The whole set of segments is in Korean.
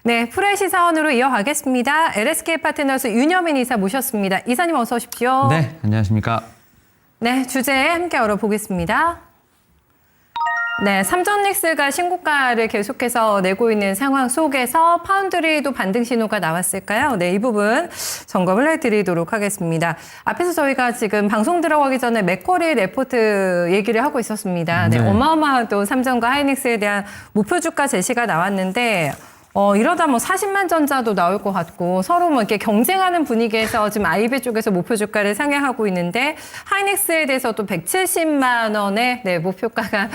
네, 프로의 시사원으로 이어가겠습니다. LSK 파트너스 윤여민 이사 모셨습니다. 이사님 어서 오십시오. 네, 안녕하십니까. 네, 주제 함께 알아보겠습니다. 네, 삼성닉스가 신고가를 계속해서 내고 있는 상황 속에서 파운드리도 반등 신호가 나왔을까요? 네, 이 부분 점검을 해드리도록 하겠습니다. 앞에서 저희가 지금 방송 들어가기 전에 맥쿼리 레포트 얘기를 하고 있었습니다. 네, 네. 어마어마한 또 삼성과 하이닉스에 대한 목표 주가 제시가 나왔는데 이러다 뭐 40만 전자도 나올 것 같고 서로 뭐 이렇게 경쟁하는 분위기에서 지금 아이비 쪽에서 목표 주가를 상향하고 있는데 하이닉스에 대해서도 170만 원의 네, 목표가가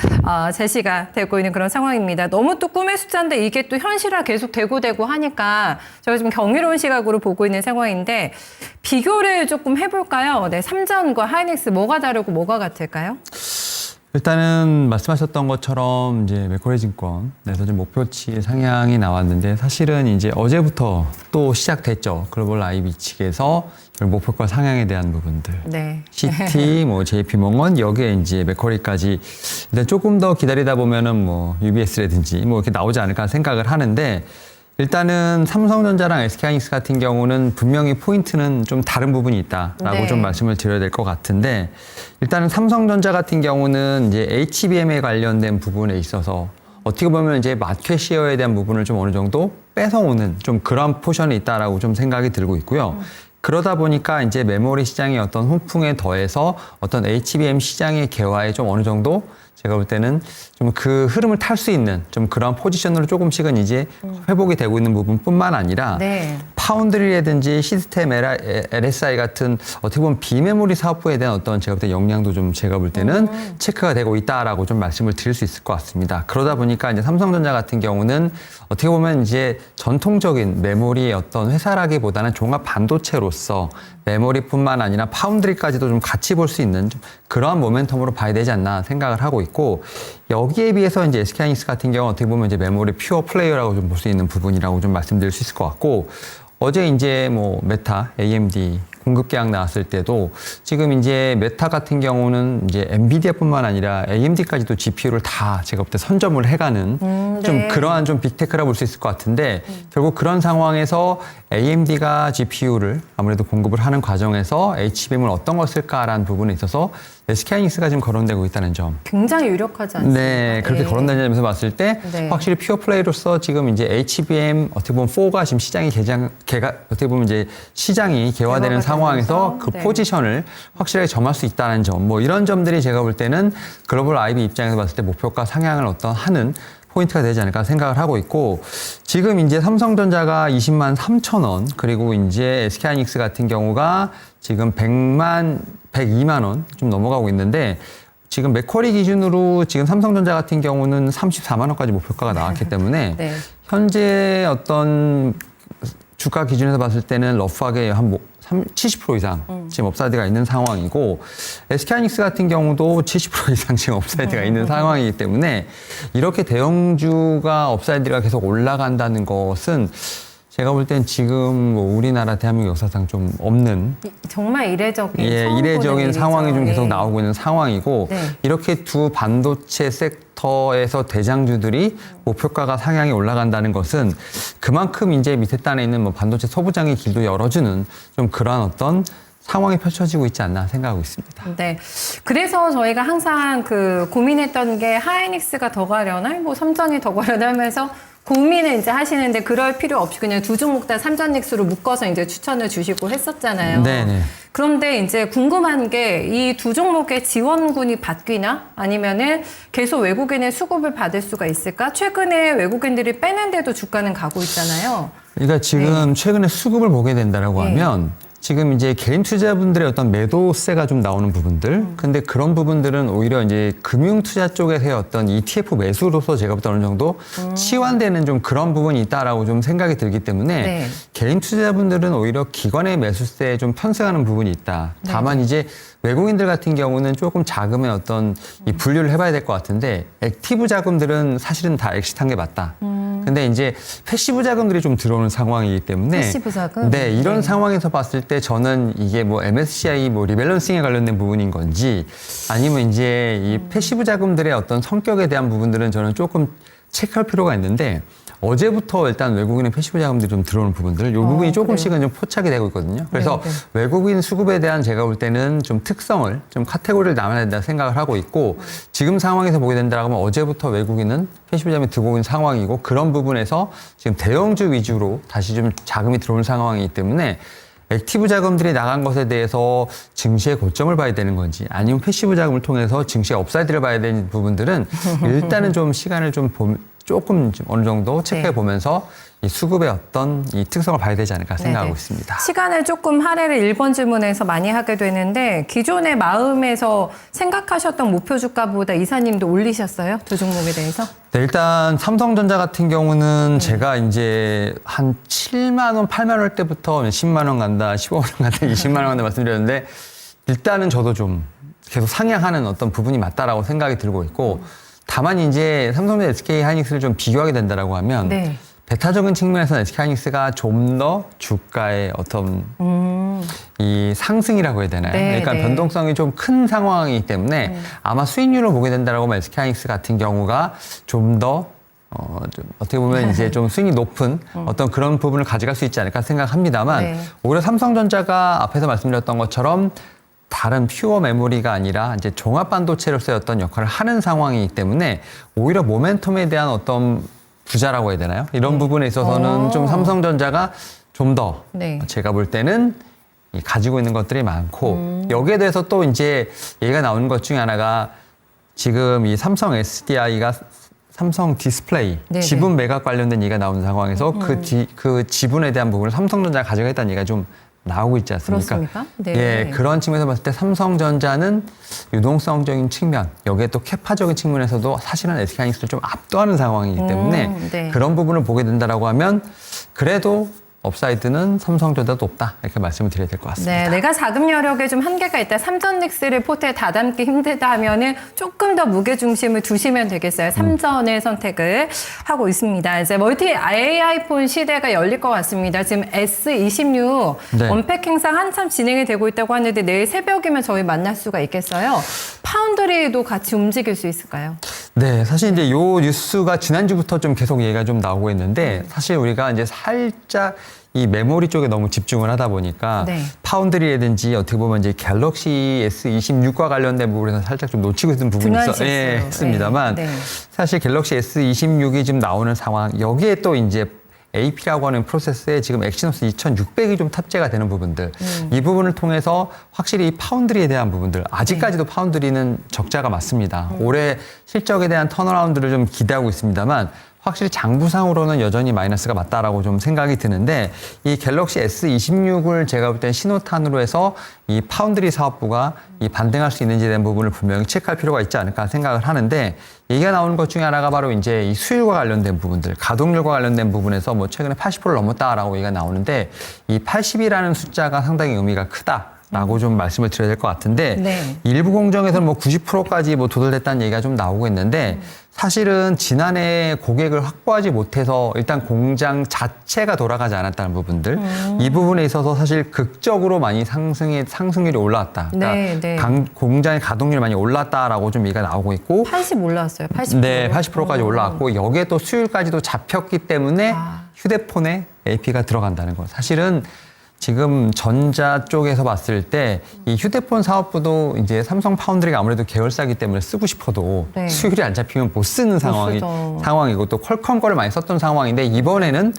제시가 되고 있는 그런 상황입니다. 너무 또 꿈의 숫자인데 이게 또 현실화 계속 되고 하니까 저희 좀 경이로운 시각으로 보고 있는 상황인데 비교를 조금 해볼까요? 네, 삼전과 하이닉스 뭐가 다르고 뭐가 같을까요? 일단은 말씀하셨던 것처럼 이제 맥쿼리 증권에서 좀 목표치 상향이 나왔는데 사실은 이제 어제부터 또 시작됐죠. 글로벌 IB 측에서 목표가 상향에 대한 부분들. 네. CT, 뭐 JP모건 여기에 이제 맥쿼리까지 일단 조금 더 기다리다 보면은 뭐 UBS라든지 뭐 이렇게 나오지 않을까 생각을 하는데 일단은 삼성전자랑 SK하이닉스 같은 경우는 분명히 포인트는 좀 다른 부분이 있다라고 네. 좀 말씀을 드려야 될 것 같은데 일단은 삼성전자 같은 경우는 이제 HBM에 관련된 부분에 있어서 어떻게 보면 이제 마켓 시어에 대한 부분을 좀 어느 정도 뺏어오는 좀 그런 포션이 있다라고 좀 생각이 들고 있고요. 그러다 보니까 이제 메모리 시장의 어떤 훈풍에 더해서 어떤 HBM 시장의 개화에 좀 어느 정도 제가 볼 때는 좀 그 흐름을 탈 수 있는 좀 그런 포지션으로 조금씩은 이제 회복이 되고 있는 부분뿐만 아니라 네. 파운드리라든지 시스템 LSI 같은 어떻게 보면 비메모리 사업부에 대한 어떤 제가 볼 때 역량도 좀 제가 볼 때는 체크가 되고 있다라고 좀 말씀을 드릴 수 있을 것 같습니다. 그러다 보니까 이제 삼성전자 같은 경우는 어떻게 보면 이제 전통적인 메모리의 어떤 회사라기보다는 종합 반도체로서 메모리뿐만 아니라 파운드리까지도 좀 같이 볼 수 있는 좀 그러한 모멘텀으로 봐야 되지 않나 생각을 하고 있고 여기에 비해서 이제 SK하이닉스 같은 경우는 어떻게 보면 이제 메모리 퓨어 플레이어라고 좀 볼 수 있는 부분이라고 좀 말씀드릴 수 있을 것 같고 어제 이제 뭐 메타, AMD 공급 계약 나왔을 때도 지금 이제 메타 같은 경우는 이제 엔비디아뿐만 아니라 AMD까지도 GPU를 다 제가 볼 때 선점을 해가는 좀 네. 그러한 좀 빅테크라 볼 수 있을 것 같은데 결국 그런 상황에서 AMD가 GPU를 아무래도 공급을 하는 과정에서 HBM을 어떤 걸 쓸까라는 부분에 있어서 SK하이닉스가 지금 거론되고 있다는 점. 굉장히 유력하지 않습니까? 네, 그렇게 예. 거론되는 점에서 봤을 때 네. 확실히 퓨어 플레이로서 지금 이제 HBM 어떻게 보면 4가 지금 시장이 어떻게 보면 이제 시장이 개화되는 개화가 상황에서 되면서, 그 네. 포지션을 확실하게 점할 수 있다는 점, 뭐 이런 점들이 제가 볼 때는 글로벌 IB 입장에서 봤을 때 목표가 상향을 어떤 하는 포인트가 되지 않을까 생각을 하고 있고 지금 이제 삼성전자가 20만 3천 원 그리고 이제 SK하이닉스 같은 경우가 지금 102만 원 좀 넘어가고 있는데 지금 맥쿼리 기준으로 지금 삼성전자 같은 경우는 34만 원까지 목표가가 나왔기 때문에 네. 현재 어떤 주가 기준에서 봤을 때는 러프하게 한 70% 이상 지금 업사이드가 있는 상황이고 SK하이닉스 같은 경우도 70% 이상 지금 업사이드가 있는 상황이기 때문에 이렇게 대형주가 업사이드가 계속 올라간다는 것은 제가 볼 땐 지금 뭐 우리나라 대한민국 역사상 좀 없는 정말 이례적인 처음 이례적인 보는 상황이 일이죠. 좀 계속 예. 나오고 있는 상황이고 네. 이렇게 두 반도체 섹터에서 대장주들이 목표가가 상향이 올라간다는 것은 그만큼 이제 밑에 단에 있는 뭐 반도체 소부장의 길도 열어주는 좀 그러한 어떤 상황이 펼쳐지고 있지 않나 생각하고 있습니다. 네. 그래서 저희가 항상 그 고민했던 게 하이닉스가 더 가려나? 뭐 삼전이 더 가려나 하면서 고민을 이제 하시는데 그럴 필요 없이 그냥 두 종목 다 삼전닉스로 묶어서 이제 추천을 주시고 했었잖아요. 네네. 그런데 이제 궁금한 게 이 두 종목의 지원군이 바뀌나? 아니면은 계속 외국인의 수급을 받을 수가 있을까? 최근에 외국인들이 빼는데도 주가는 가고 있잖아요. 그러니까 지금 최근에 수급을 보게 된다라고 네. 하면 지금 이제 개인 투자분들의 어떤 매도세가 좀 나오는 부분들. 근데 그런 부분들은 오히려 이제 금융 투자 쪽에서의 어떤 ETF 매수로서 제가 볼 때 어느 정도 치환되는 좀 그런 부분이 있다라고 좀 생각이 들기 때문에 네. 개인 투자분들은 오히려 기관의 매수세에 좀 편승하는 부분이 있다. 다만 이제 외국인들 같은 경우는 조금 자금의 어떤 이 분류를 해봐야 될 것 같은데 액티브 자금들은 사실은 다 엑시트한 게 맞다. 근데 이제 패시브 자금들이 좀 들어오는 상황이기 때문에 패시브 자금? 네, 이런 네. 상황에서 봤을 때 저는 이게 뭐 MSCI 뭐 리밸런싱에 관련된 부분인 건지 아니면 이제 이 패시브 자금들의 어떤 성격에 대한 부분들은 저는 조금 체크할 필요가 있는데 어제부터 일단 외국인의 패시브 자금들이 좀 들어오는 부분들, 이 부분이 조금씩은 그래요? 좀 포착이 되고 있거든요. 그래서 네. 외국인 수급에 대한 제가 볼 때는 좀 특성을, 좀 카테고리를 나눠야 된다 생각을 하고 있고, 지금 상황에서 보게 된다고 하면 어제부터 외국인은 패시브 자금이 들고 있는 상황이고, 그런 부분에서 지금 대형주 위주로 다시 좀 자금이 들어오는 상황이기 때문에 액티브 자금들이 나간 것에 대해서 증시의 고점을 봐야 되는 건지, 아니면 패시브 자금을 통해서 증시의 업사이드를 봐야 되는 부분들은 일단은 좀 시간을 조금 좀 어느 정도 체크해 보면서 이 수급의 어떤 이 특성을 봐야 되지 않을까 생각하고 네네. 있습니다. 시간을 조금 할애를 1번 질문에서 많이 하게 되는데 기존의 마음에서 생각하셨던 목표 주가보다 이사님도 올리셨어요? 두 종목에 대해서? 네, 일단 삼성전자 같은 경우는 제가 이제 한 7만 원, 8만 원 때부터 10만 원 간다, 15만 원 간다, 20만 원 간다 말씀드렸는데, 일단은 저도 좀 계속 상향하는 어떤 부분이 맞다라고 생각이 들고 있고, 다만 이제 삼성전자 SK 하이닉스를 좀 비교하게 된다라고 하면 네. 베타적인 측면에서는 SK 하이닉스가 좀 더 주가의 어떤 이 상승이라고 해야 되나요? 네, 그러니까 네. 변동성이 좀 큰 상황이기 때문에 아마 수익률을 보게 된다라고 하면 SK 하이닉스 같은 경우가 좀 더 좀 어떻게 보면 이제 좀 수익이 높은 어떤 그런 부분을 가져갈 수 있지 않을까 생각합니다만, 네. 오히려 삼성전자가 앞에서 말씀드렸던 것처럼 다른 퓨어 메모리가 아니라 이제 종합 반도체로서의 어떤 역할을 하는 상황이기 때문에 오히려 모멘텀에 대한 어떤 부자라고 해야 되나요? 이런 부분에 있어서는 좀 삼성전자가 좀 더 네. 제가 볼 때는 이 가지고 있는 것들이 많고, 여기에 대해서 또 이제 얘기가 나오는 것 중에 하나가 지금 이 삼성 SDI가 삼성 디스플레이 네네. 지분 매각 관련된 얘기가 나오는 상황에서 그 지분에 대한 부분을 삼성전자가 가져가겠다는 얘기가 좀 나오고 있지 않습니까? 그렇습니까? 네. 예, 그런 측면에서 봤을 때 삼성전자는 유동성적인 측면, 여기에 또 캐파적인 측면에서도 사실은 SK하이닉스를 좀 압도하는 상황이기 때문에 네. 그런 부분을 보게 된다라고 하면 그래도 업사이드는 삼성전자도 없다, 이렇게 말씀을 드려야 될 것 같습니다. 네, 내가 자금 여력에 좀 한계가 있다. 삼전닉스를 포트에 다 담기 힘들다 하면은 조금 더 무게 중심을 두시면 되겠어요. 삼전의 선택을 하고 있습니다. 이제 멀티 AI폰 시대가 열릴 것 같습니다. 지금 S26 네. 언팩 행사 한참 진행이 되고 있다고 하는데 내일 새벽이면 저희 만날 수가 있겠어요. 파운드리도 같이 움직일 수 있을까요? 네, 사실 이제 요 뉴스가 지난주부터 좀 계속 얘기가 좀 나오고 있는데, 사실 우리가 이제 살짝 이 메모리 쪽에 너무 집중을 하다 보니까 네. 파운드리라든지 어떻게 보면 이제 갤럭시 S26과 관련된 부분에서 살짝 좀 놓치고 있는 부분이 등한시했어요. 했습니다만, 네. 사실 갤럭시 S26이 지금 나오는 상황, 여기에 또 이제 AP라고 하는 프로세스에 지금 엑시노스 2600이 좀 탑재가 되는 부분들, 이 부분을 통해서 확실히 이 파운드리에 대한 부분들, 아직까지도 파운드리는 적자가 맞습니다. 올해 실적에 대한 턴어라운드를 좀 기대하고 있습니다만, 확실히 장부상으로는 여전히 마이너스가 맞다라고 좀 생각이 드는데, 이 갤럭시 S26을 제가 볼 땐 신호탄으로 해서 이 파운드리 사업부가 이 반등할 수 있는지에 대한 부분을 분명히 체크할 필요가 있지 않을까 생각을 하는데, 얘기가 나오는 것 중에 하나가 바로 이제 이 수율과 관련된 부분들, 가동률과 관련된 부분에서 뭐 최근에 80%를 넘었다라고 얘기가 나오는데, 이 80이라는 숫자가 상당히 의미가 크다라고 좀 말씀을 드려야 될 것 같은데, 네. 일부 공정에서는 뭐 90%까지 뭐 도달됐다는 얘기가 좀 나오고 있는데, 사실은 지난해 고객을 확보하지 못해서 일단 공장 자체가 돌아가지 않았다는 부분들, 이 부분에 있어서 사실 극적으로 많이 상승률이 올라왔다. 그러니까 네, 네. 공장의 가동률이 많이 올랐다라고 좀 얘기가 나오고 있고, 80 올라왔어요. 80%. 네, 80%까지 올라왔고, 여기에 또 수율까지도 잡혔기 때문에 휴대폰에 AP가 들어간다는 거. 사실은 지금 전자 쪽에서 봤을 때 이 휴대폰 사업부도 이제 삼성 파운드리가 아무래도 계열사기 때문에 쓰고 싶어도 네. 수율이 안 잡히면 못 쓰는 쓰죠. 상황이고, 또 퀄컴 거를 많이 썼던 상황인데, 이번에는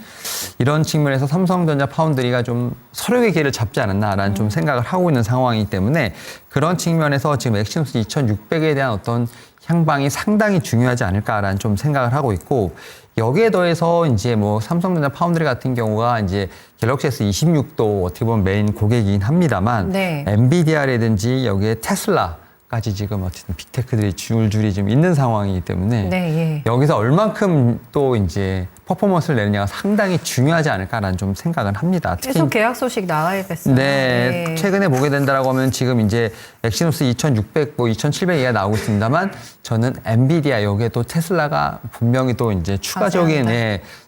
이런 측면에서 삼성전자 파운드리가 좀 서로의 기회를 잡지 않았나라는 좀 생각을 하고 있는 상황이기 때문에, 그런 측면에서 지금 엑시노스 2600에 대한 어떤 향방이 상당히 중요하지 않을까라는 좀 생각을 하고 있고, 여기에 더해서 이제 뭐 삼성전자 파운드리 같은 경우가 이제 갤럭시 S26도 어떻게 보면 메인 고객이긴 합니다만, 네. 엔비디아라든지 여기에 테슬라까지 지금 어쨌든 빅테크들이 줄줄이 좀 있는 상황이기 때문에, 네, 예. 여기서 얼만큼 또 이제 퍼포먼스를 내느냐가 상당히 중요하지 않을까라는 좀 생각은 합니다. 계속 계약 소식 나와야겠어요. 네, 최근에 보게 된다라고 하면 지금 이제 엑시노스 2600, 뭐 2700이 나오고 있습니다만, 저는 엔비디아, 여기에 또 테슬라가 분명히 또 이제 추가적인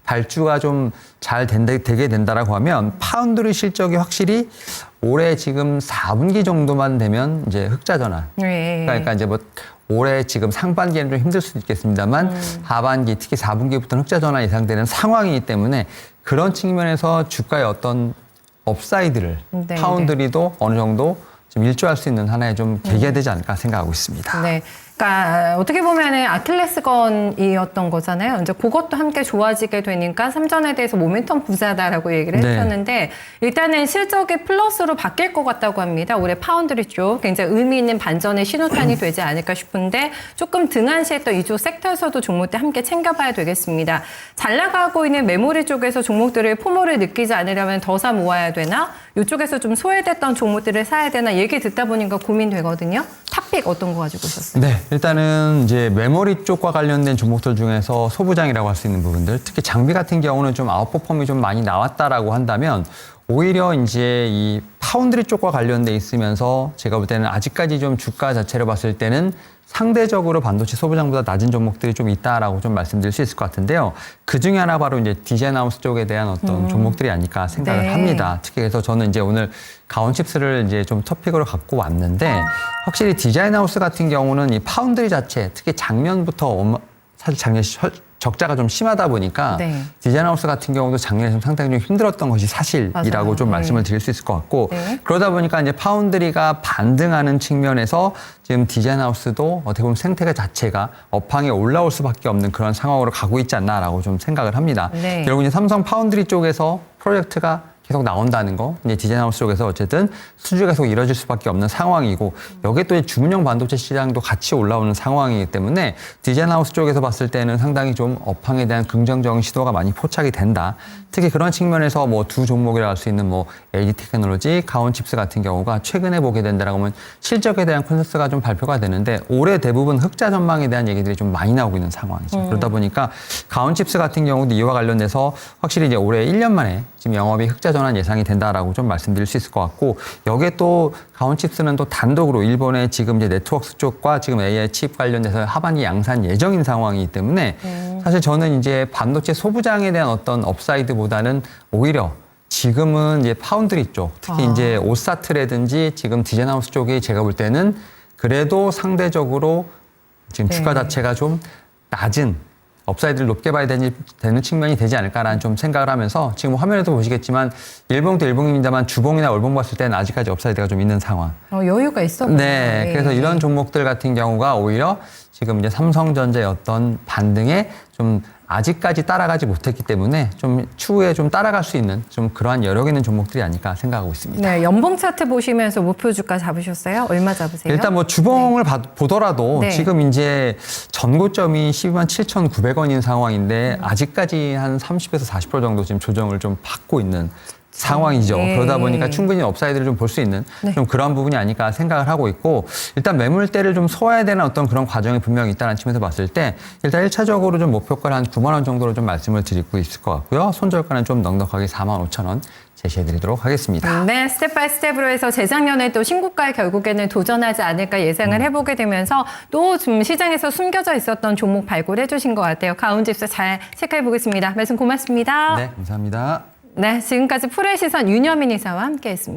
발주가 좀 잘 되게 된다라고 하면, 파운드리 실적이 확실히 올해 지금 4분기 정도만 되면 이제 흑자 전환. 네. 그러니까 이제 뭐 올해 지금 상반기에는 좀 힘들 수도 있겠습니다만 하반기 특히 4분기부터는 흑자 전환 예상되는 상황이기 때문에 그런 측면에서 주가의 어떤 업사이드를 네, 파운드리도 어느 정도 좀 일조할 수 있는 하나의 좀 계기가 되지 않을까 생각하고 있습니다. 네. 그러니까 어떻게 보면은 아킬레스건이었던 거잖아요. 이제 그것도 함께 좋아지게 되니까 삼전에 대해서 모멘텀 부자다라고 얘기를 네. 했었는데 일단은 실적이 플러스로 바뀔 것 같다고 합니다. 올해 파운드리 쪽 굉장히 의미 있는 반전의 신호탄이 되지 않을까 싶은데 조금 등한시했던 이쪽 섹터에서도 종목들 함께 챙겨봐야 되겠습니다. 잘 나가고 있는 메모리 쪽에서 종목들을 포모를 느끼지 않으려면 더 사 모아야 되나? 이쪽에서 좀 소외됐던 종목들을 사야 되나? 얘기 듣다 보니까 고민되거든요. 탑픽 어떤 거 가지고 오셨어요? 네, 일단은 이제 메모리 쪽과 관련된 종목들 중에서 소부장이라고 할 수 있는 부분들, 특히 장비 같은 경우는 좀 아웃퍼폼이 좀 많이 나왔다라고 한다면 오히려 이제 이 파운드리 쪽과 관련돼 있으면서 제가 볼 때는 아직까지 좀 주가 자체를 봤을 때는 상대적으로 반도체 소부장보다 낮은 종목들이 좀 있다라고 좀 말씀드릴 수 있을 것 같은데요. 그 중에 하나 바로 이제 디자인하우스 쪽에 대한 어떤 종목들이 아닐까 생각을 네. 합니다. 특히 그래서 저는 이제 오늘 가온칩스를 이제 좀 토픽으로 갖고 왔는데 확실히 디자인하우스 같은 경우는 이 파운드리 자체 특히 작년부터 사실 작년 적자가 좀 심하다 보니까 네. 디자인하우스 같은 경우도 작년에 좀 상당히 좀 힘들었던 것이 사실이라고 맞아요. 좀 네. 말씀을 드릴 수 있을 것 같고 네. 그러다 보니까 이제 파운드리가 반등하는 측면에서 지금 디자인하우스도 어떻게 보면 생태계 자체가 업황에 올라올 수밖에 없는 그런 상황으로 가고 있지 않나라고 좀 생각을 합니다. 네. 결국 이제 삼성 파운드리 쪽에서 프로젝트가 계속 나온다는 거, 이제 디자인하우스 쪽에서 어쨌든 수주가 계속 이뤄질 수밖에 없는 상황이고 여기에 또 주문형 반도체 시장도 같이 올라오는 상황이기 때문에 디자인하우스 쪽에서 봤을 때는 상당히 좀 업황에 대한 긍정적인 시도가 많이 포착이 된다. 특히 그런 측면에서 뭐 두 종목이라 할 수 있는 뭐 LG 테크놀로지, 가온칩스 같은 경우가 최근에 보게 된다라고 하면 실적에 대한 컨센서스가 좀 발표가 되는데 올해 대부분 흑자 전망에 대한 얘기들이 좀 많이 나오고 있는 상황이죠. 그러다 보니까 가온칩스 같은 경우도 이와 관련돼서 확실히 이제 올해 1년 만에 지금 영업이 흑자 전환 예상이 된다라고 좀 말씀드릴 수 있을 것 같고 여기에 또 가온칩스는 또 단독으로 일본의 지금 이제 네트워크 쪽과 지금 AI 칩 관련돼서 하반기 양산 예정인 상황이기 때문에 사실 저는 이제 반도체 소부장에 대한 어떤 업사이드보다는 오히려 지금은 이제 파운드리 쪽, 특히 이제 오사트라든지 지금 디자인하우스 쪽이 제가 볼 때는 그래도 상대적으로 지금 네. 주가 자체가 좀 낮은 업사이드를 높게 봐야 되는 측면이 되지 않을까라는 좀 생각을 하면서 지금 화면에도 보시겠지만 일봉도 일봉입니다만 주봉이나 월봉 봤을 때는 아직까지 업사이드가 좀 있는 상황. 여유가 있어 보여요. 네, 그래서 이런 종목들 같은 경우가 오히려 지금 이제 삼성전자의 어떤 반등에 좀 아직까지 따라가지 못했기 때문에 좀 추후에 좀 따라갈 수 있는 좀 그러한 여력 있는 종목들이 아닐까 생각하고 있습니다. 네, 연봉 차트 보시면서 목표 주가 잡으셨어요? 얼마 잡으세요? 일단 뭐 주봉을 보더라도 네. 지금 이제 전고점이 12만 7,900원인 상황인데 아직까지 한 30에서 40% 정도 지금 조정을 좀 받고 있는 상황이죠. 네. 그러다 보니까 충분히 업사이드를 좀 볼 수 있는 네. 좀 그런 부분이 아닐까 생각을 하고 있고 일단 매물대를 좀 소화해야 되는 어떤 그런 과정이 분명히 있다는 측면에서 봤을 때 일단 1차적으로 좀 목표가를 한 9만 원 정도로 좀 말씀을 드리고 있을 것 같고요. 손절가는 좀 넉넉하게 4만 5천 원 제시해드리도록 하겠습니다. 네, 스텝 바이 스텝으로 해서 재작년에 또 신고가에 결국에는 도전하지 않을까 예상을 해보게 되면서 또 좀 시장에서 숨겨져 있었던 종목 발굴해 주신 것 같아요. 가온집스 잘 체크해 보겠습니다. 말씀 고맙습니다. 네, 감사합니다. 네, 지금까지 프로의 시선 윤여민 이사와 함께했습니다.